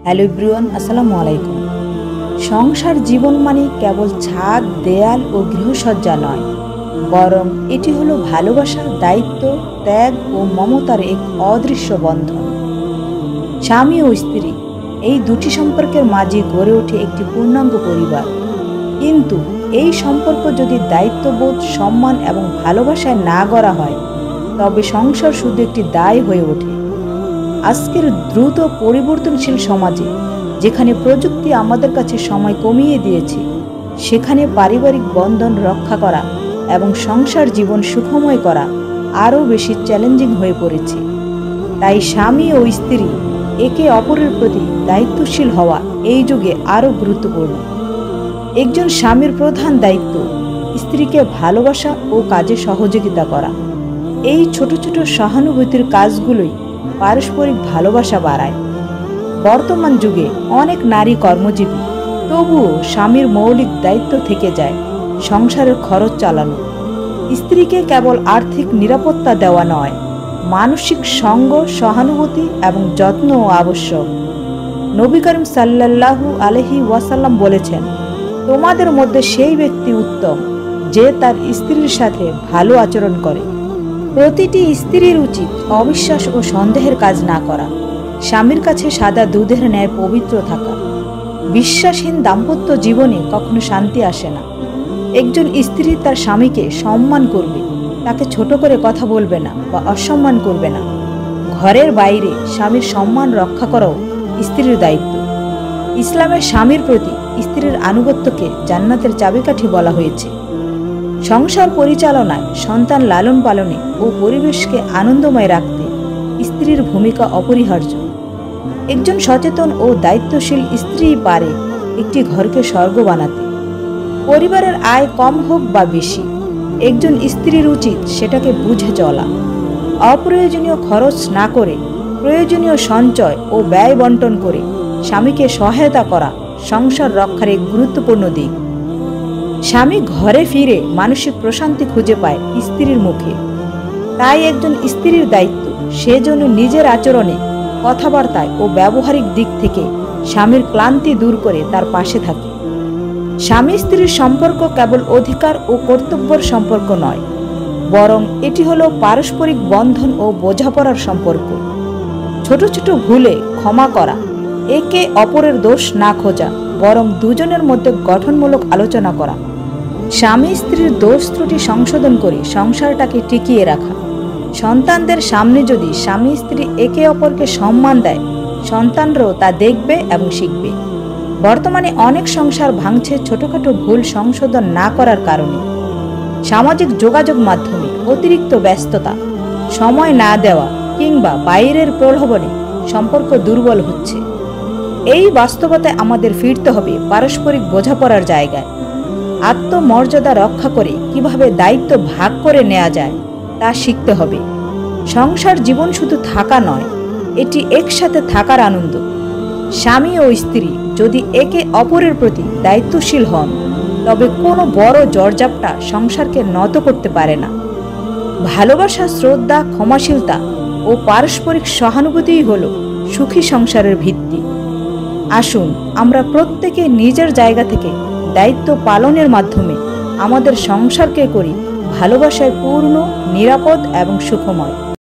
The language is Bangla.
হ্যালো এভরিওয়ান, আসসালামু আলাইকুম। সংসার জীবন মানে কেবল ছাদ, দেয়াল ও গৃহসজ্জা নয়, বরং এটি হলো ভালোবাসা, দায়িত্ব, ত্যাগ ও মমতার এক অদৃশ্য বন্ধন। স্বামী ও স্ত্রী এই দুটি সম্পর্কের মাঝে গড়ে ওঠে একটি পূর্ণাঙ্গ পরিবার। কিন্তু এই সম্পর্ক যদি দায়িত্ববোধ, সম্মান এবং ভালোবাসায় না গড়া হয়, তবে সংসার শুধু একটি দায় হয়ে ওঠে। আজকের দ্রুত পরিবর্তনশীল সমাজে, যেখানে প্রযুক্তি আমাদের কাছে সময় কমিয়ে দিয়েছে, সেখানে পারিবারিক বন্ধন রক্ষা করা এবং সংসার জীবন সুখময় করা আরও বেশি চ্যালেঞ্জিং হয়ে পড়েছে। তাই স্বামী ও স্ত্রী একে অপরের প্রতি দায়িত্বশীল হওয়া এই যুগে আরও গুরুত্বপূর্ণ। একজন স্বামীর প্রধান দায়িত্ব স্ত্রীকে ভালোবাসা ও কাজে সহযোগিতা করা। এই ছোট ছোট সহানুভূতির কাজগুলোই পারস্পরিক ভালোবাসা বাড়ায়। বর্তমান যুগে অনেক নারী কর্মজীবী, তবুও স্বামীর মৌলিক দায়িত্ব থেকে যায় সংসারের খরচ চালানো। স্ত্রীকে কেবল আর্থিক নিরাপত্তা দেওয়া নয়, মানসিক সঙ্গ, সহানুভূতি এবং যত্নও আবশ্যক। নবী করিম সাল্লাল্লাহু আলাইহি ওয়াসাল্লাম বলেছেন, তোমাদের মধ্যে সেই ব্যক্তি উত্তম যে তার স্ত্রীর সাথে ভালো আচরণ করে। প্রতিটি স্ত্রীর উচিত অবিশ্বাস ও সন্দেহের কাজ না করা, স্বামীর কাছে সাদা দুধের ন্যায় পবিত্র থাকা। বিশ্বাসহীন দাম্পত্য জীবনে কখনো শান্তি আসে না। একজন স্ত্রী তার স্বামীকে সম্মান করবে, তাকে ছোট করে কথা বলবে না বা অসম্মান করবে না। ঘরের বাইরে স্বামীর সম্মান রক্ষা করাও স্ত্রীর দায়িত্ব। ইসলামের স্বামীর প্রতি স্ত্রীর আনুগত্যকে জান্নাতের চাবিকাঠি বলা হয়েছে। সংসার পরিচালনায়, সন্তান লালন পালনে ও পরিবেশকে আনন্দময় রাখতে স্ত্রীর ভূমিকা অপরিহার্য। একজন সচেতন ও দায়িত্বশীল স্ত্রী পারে একটি ঘরকে স্বর্গ বানাতে। পরিবারের আয় কম হোক বা বেশি, একজন স্ত্রীর উচিত সেটাকে বুঝে চলা। অপ্রয়োজনীয় খরচ না করে প্রয়োজনীয় সঞ্চয় ও ব্যয় বন্টন করে স্বামীকে সহায়তা করা সংসার রক্ষার এক গুরুত্বপূর্ণ দিক। স্বামী ঘরে ফিরে মানসিক প্রশান্তি খুঁজে পায় স্ত্রীর মুখে। তাই একজন স্ত্রীর দায়িত্ব সে যেন নিজের আচরণে, কথাবার্তায় ও ব্যবহারিক দিক থেকে স্বামীর ক্লান্তি দূর করে তার পাশে থাকে। স্বামী স্ত্রীর সম্পর্ক কেবল অধিকার ও কর্তব্যের সম্পর্ক নয়, বরং এটি হলো পারস্পরিক বন্ধন ও বোঝাপড়ার সম্পর্ক। ছোট ছোট ভুলে ক্ষমা করা, একে অপরের দোষ না খোঁজা, বরং দুজনের মধ্যে গঠনমূলক আলোচনা করা। স্বামী স্ত্রীর দোষ ত্রুটি সংশোধন করে সংসারটাকে টিকিয়ে রাখা। সন্তানদের সামনে যদি স্বামী স্ত্রী একে অপরকে সম্মান দেয়, সন্তানরাও তা দেখবে এবং শিখবে। বর্তমানে অনেক সংসার ভাঙছে ছোটখাটো ভুল সংশোধন না করার কারণে। সামাজিক যোগাযোগ মাধ্যমে অতিরিক্ত ব্যস্ততা, সময় না দেওয়া কিংবা বাইরের প্রলোভনে সম্পর্ক দুর্বল হচ্ছে। এই বাস্তবতায় আমাদের ফিরতে হবে পারস্পরিক বোঝাপড়ার জায়গায়। আত্মমর্যাদা রক্ষা করে কিভাবে দায়িত্ব ভাগ করে নেওয়া যায় তা শিখতে হবে। সংসার জীবন শুধু থাকা নয়, এটি একসাথে থাকার আনন্দ। স্বামী ও স্ত্রী যদি একে অপরের প্রতি দায়িত্বশীল হন, তবে কোনো বড় জর্জাপটা সংসারকে নত করতে পারে না। ভালোবাসা, শ্রদ্ধা, ক্ষমাশীলতা ও পারস্পরিক সহানুভূতিই হল সুখী সংসারের ভিত্তি। আসুন আমরা প্রত্যেকে নিজের জায়গা থেকে দায়িত্ব পালনের মাধ্যমে আমাদের সংসারকে করি ভালোবাসায় পূর্ণ, নিরাপদ এবং সুখময়।